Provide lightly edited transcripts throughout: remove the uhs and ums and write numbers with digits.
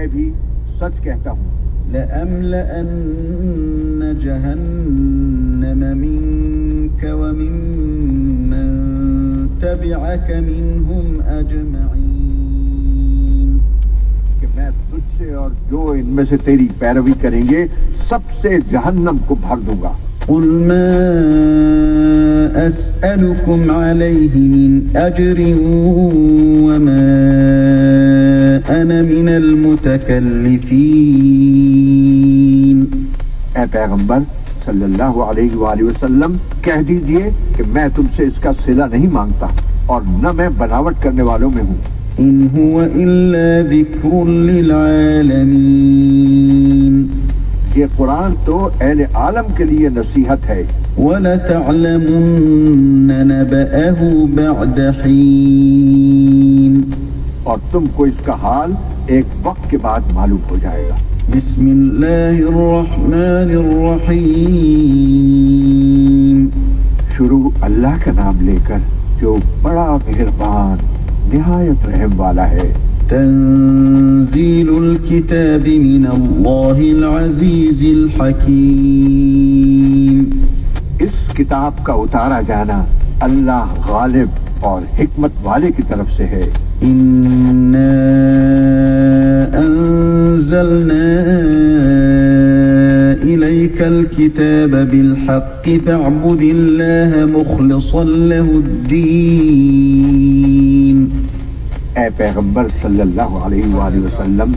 میں بھی سچ کہتا ہوں لَأَمْلَأَنَّ جَهَنَّمَ مِنكَ وَمِمَّن تَبِعَكَ مِنْهُمْ أَجْمَعِينَ کہ میں تجھ سے اور جو ان میں سے تیری پیروی کریں گے سب سے جہنم کو بھر دوں گا. قُلْ مَا أَسْأَلُكُمْ عَلَيْهِ مِنْ أَجْرٍ وَمَا أَنَا مِنَ الْمُتَكَلِّفِينَ. اے پیغمبر صلی اللہ علیہ وآلہ وسلم کہہ دیجئے کہ میں تم سے اس کا صلہ نہیں مانگتا اور نہ میں بناوٹ کرنے والوں میں ہوں. إِنْ هُوَ إِلَّا ذِكْرٌ لِلْعَالَمِينَ. یہ قرآن تو اہل عالم کے لیے نصیحت ہے. وَلَتَعْلَمُنَّ نَبَأَهُ بَعْدَ حِينٍ. اور تم کو اس کا حال ایک وقت کے بعد معلوم ہو جائے گا. بسم اللہ الرحمن الرحیم. شروع اللہ کا نام لے کر جو بڑا مہربان نہایت رحم والا ہے. تنزیل الکتاب من اللہ العزیز الحکیم. اس کتاب کا اتارا جانا اللہ غالب اور حکمت والے کی طرف سے ہے. انا انزلنا الیک الکتاب بالحق فاعبد اللہ مخلصا له الدین. اے پیغمبر صلی اللہ علیہ وآلہ وسلم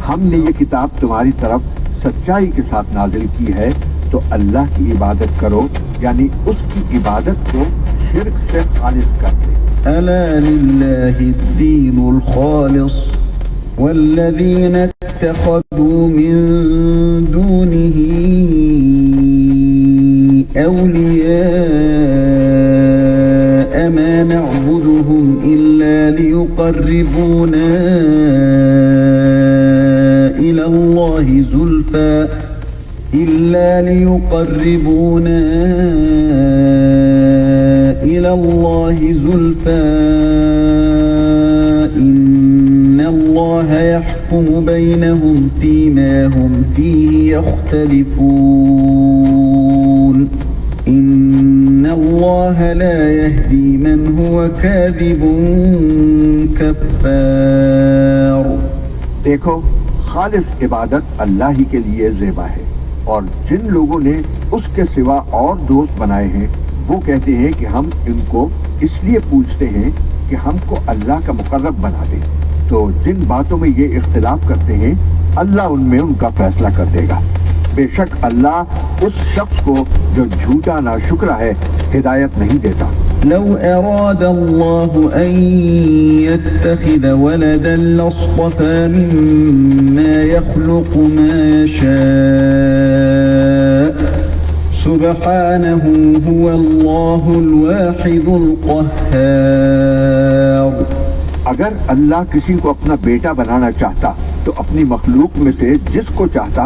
ہم نے یہ کتاب تمہاری طرف سچائی کے ساتھ نازل کی ہے تو اللہ کی عبادت کرو یعنی اس کی عبادت کو شرک سے خالص کر دے. الا للہ الدین الخالص والذین اتخذوا من دونه اولیاء ما نعبدهم الا ليقربونا الى الله زلفى إن الله يحكم بينهم فيما هم فيه يختلفون. إن الله لا يهدي من هو كاذب كفار. دیکھو خالص عبادت اللہ ہی کے لیے زیبا ہے اور جن لوگوں نے اس کے سوا اور دوست بنائے ہیں وہ کہتے ہیں کہ ہم ان کو اس لیے پوچھتے ہیں کہ ہم کو اللہ کا مقرب بنا دے. تو جن باتوں میں یہ اختلاف کرتے ہیں اللہ ان میں ان کا فیصلہ کر دے گا. بے شک اللہ اس شخص کو جو جھوٹا ناشکرا ہے ہدایت نہیں دیتا. لو اراد اللہ ان يتخذ ولدا لاصطفى مما يخلق ما يشاء سبحانه هو اللہ الواحد القہار. اگر اللہ کسی کو اپنا بیٹا بنانا چاہتا تو اپنی مخلوق میں سے جس کو چاہتا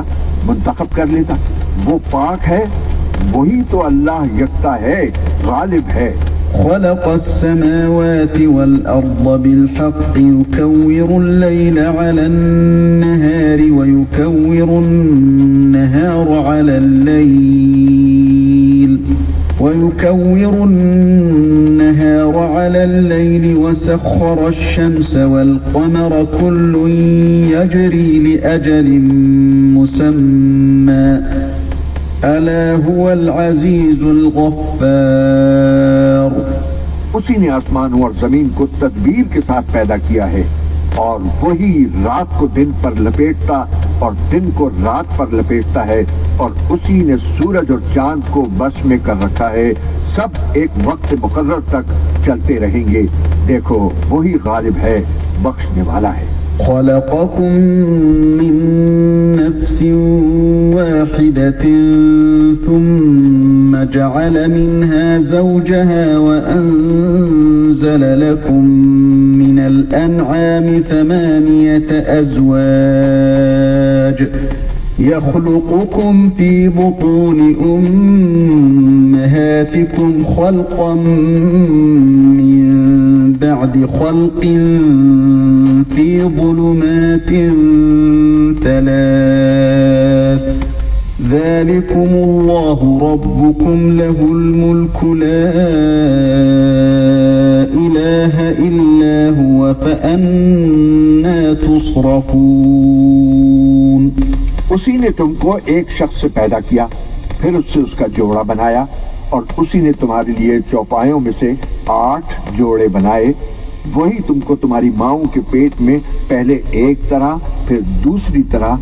منتخب کر لیتا. وہ پاک ہے وہی تو اللہ یکتا ہے غالب ہے. خلق السماوات والأرض بالحق يكور الليل على النهار ويكور النهار على الليل وسخر الشمس والقمر كل يجري لأجل مسمى ألا هو العزيز الغفار. اسی نے آسمانوں اور زمین کو تدبیر کے ساتھ پیدا کیا ہے اور وہی رات کو دن پر لپیٹتا اور دن کو رات پر لپیٹتا ہے اور اسی نے سورج اور چاند کو بس میں کر رکھا ہے. سب ایک وقت مقرر تک چلتے رہیں گے. دیکھو وہی غالب ہے بخشنے والا ہے. خلقكم من نفس واحدة ثم جعل منها زوجها وأنزل لكم من الأنعام 8 أزواج يخلقكم في بطون أمهاتكم خلقا من بعد خلق في ظلمات ذلكم الله ربكم له الملك لا إله إلا هو فأنا تصرفون. اسی نے تم کو ایک شخص سے پیدا کیا، پھر اس سے اس کا جوڑا بنایا، اور اسی نے تمہارے لیے چوپایوں میں سے 8 جوڑے بنائے. وہی تم کو تمہاری ماؤں کے پیٹ میں پہلے ایک طرح پھر دوسری طرح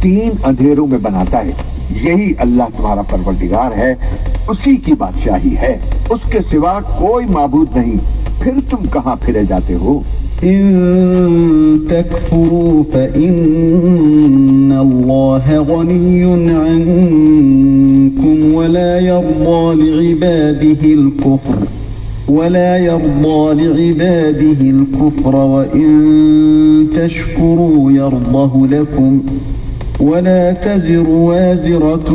3 اندھیروں میں بناتا ہے. یہی اللہ تمہارا پروردگار ہے، اسی کی بادشاہی ہے، اس کے سوا کوئی معبود نہیں. پھر تم کہاں پھرے جاتے ہو؟ إن تكفروا فإن الله غني عنكم ولا يرضى لعباده الكفر وإن تشكروا يرضه لكم ولا تزر وازرة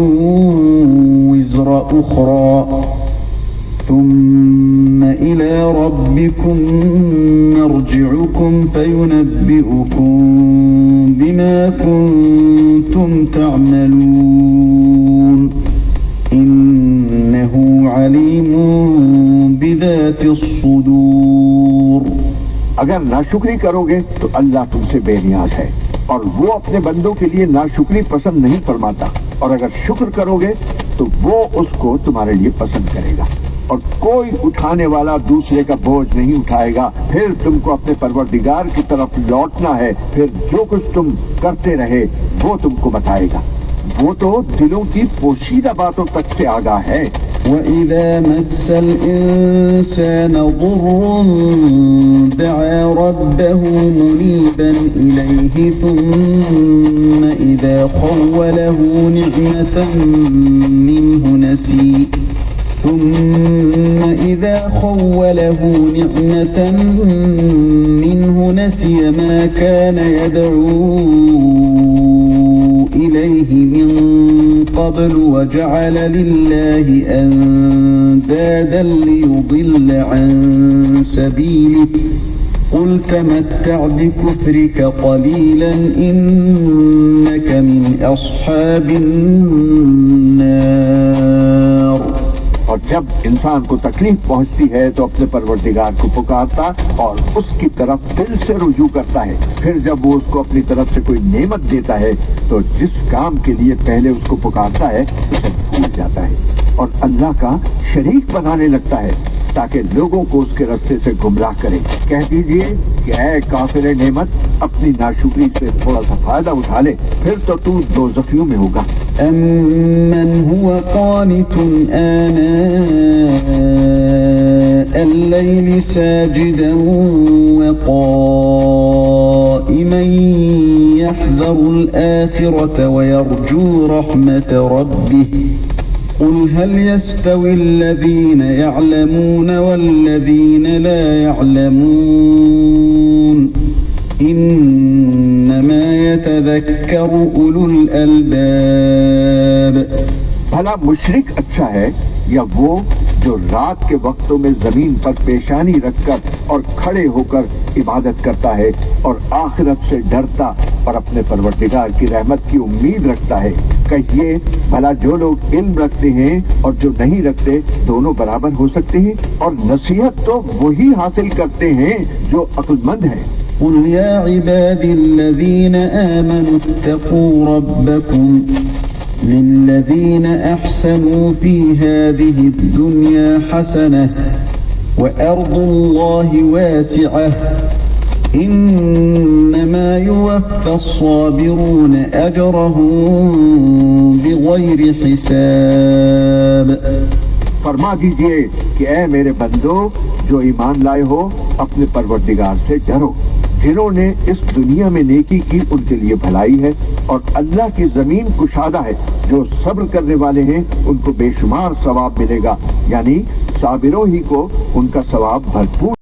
وزر أخرى ثم إلى ربكم مرجعكم فينبئكم بما كنتم تعملون إنه عليم بذات الصدور. اگر ناشکری کرو گے تو اللہ تم سے بے نیاز ہے، اور وہ اپنے بندوں کے لیے ناشکری پسند نہیں فرماتا، اور اگر شکر کرو گے تو وہ اس کو تمہارے لیے پسند کرے گا. اور کوئی اٹھانے والا دوسرے کا بوجھ نہیں اٹھائے گا. پھر تم کو اپنے پروردگار کی طرف لوٹنا ہے، پھر جو کچھ تم کرتے رہے وہ تم کو بتائے گا. وہ تو دلوں کی پوشیدہ باتوں تک سے آگاہ ہے. وَإِذَا مَسَّ الْإِنسَانَ ضُرٌّ دَعَا رَبَّهُ مُنِيبًا إِلَيْهِ ثُمَّ إِذَا خَوَّلَهُ نِعْمَةً مِّنْهُ نَسِيَ مَا كَانَ يَدْعُو إِلَيْهِ مِن قَبْلُ وَجَعَلَ لِلَّهِ أَندَادًا لِيُضِلَّ عَن سَبِيلِهِ قُلْ تَمَتَّعْ بِكُفْرِكَ قَلِيلًا إِنَّكَ مِنْ أَصْحَابِ النَّارِ. اور جب انسان کو تکلیف پہنچتی ہے تو اپنے پروردگار کو پکارتا اور اس کی طرف دل سے رجوع کرتا ہے. پھر جب وہ اس کو اپنی طرف سے کوئی نعمت دیتا ہے تو جس کام کے لیے پہلے اس کو پکارتا ہے اسے بھول جاتا ہے اور اللہ کا شریک بنانے لگتا ہے تاکہ لوگوں کو اس کے راستے سے گمراہ کرے. کہہ دیجئے کہ اے کافر نعمت، اپنی ناشکری سے تھوڑا سا فائدہ اٹھا لے، پھر تو تو دوزخیوں میں ہوگا. أَمَّنْ هُوَ قَانِتٌ آنَاءَ اللَّيْلِ سَاجِدًا وَقَائِمًا يَحْذَرُ الْآخِرَةَ وَيَرْجُو رَحْمَةَ رَبِّهِ قُلْ هَلْ يَسْتَوِي الَّذِينَ يَعْلَمُونَ وَالَّذِينَ لَا يَعْلَمُونَ إِنَّمَا يَتَذَكَّرُ أُولُو الْأَلْبَابِ. بھلا مشرک اچھا ہے یا وہ جو رات کے وقتوں میں زمین پر پیشانی رکھ کر اور کھڑے ہو کر عبادت کرتا ہے اور آخرت سے ڈرتا اور اپنے پروردگار کی رحمت کی امید رکھتا ہے. کہیے بھلا جو لوگ علم رکھتے ہیں اور جو نہیں رکھتے دونوں برابر ہو سکتے ہیں؟ اور نصیحت تو وہی حاصل کرتے ہیں جو عقل مند ہیں. قُلْ يَا عِبَادِي الَّذِينَ آمَنُوا اتَّقُوا رَبَّكُمْ لِلَّذِينَ أَحْسَنُوا فِي هَذِهِ الدُّنْيَا حَسَنَةٌ وَأَرْضُ اللَّهِ وَاسِعَةٌ إِنَّمَا يُوَفَّى الصَّابِرُونَ أَجْرَهُم بِغَيْرِ حِسَابٍ. فرما دیجئے کہ اے میرے بندو جو ایمان لائے ہو اپنے پروردگار سے ڈرو. جنہوں نے اس دنیا میں نیکی کی ان کے لیے بھلائی ہے اور اللہ کی زمین کشادہ ہے. جو صبر کرنے والے ہیں ان کو بے شمار ثواب ملے گا، یعنی صابروں ہی کو ان کا ثواب بھرپور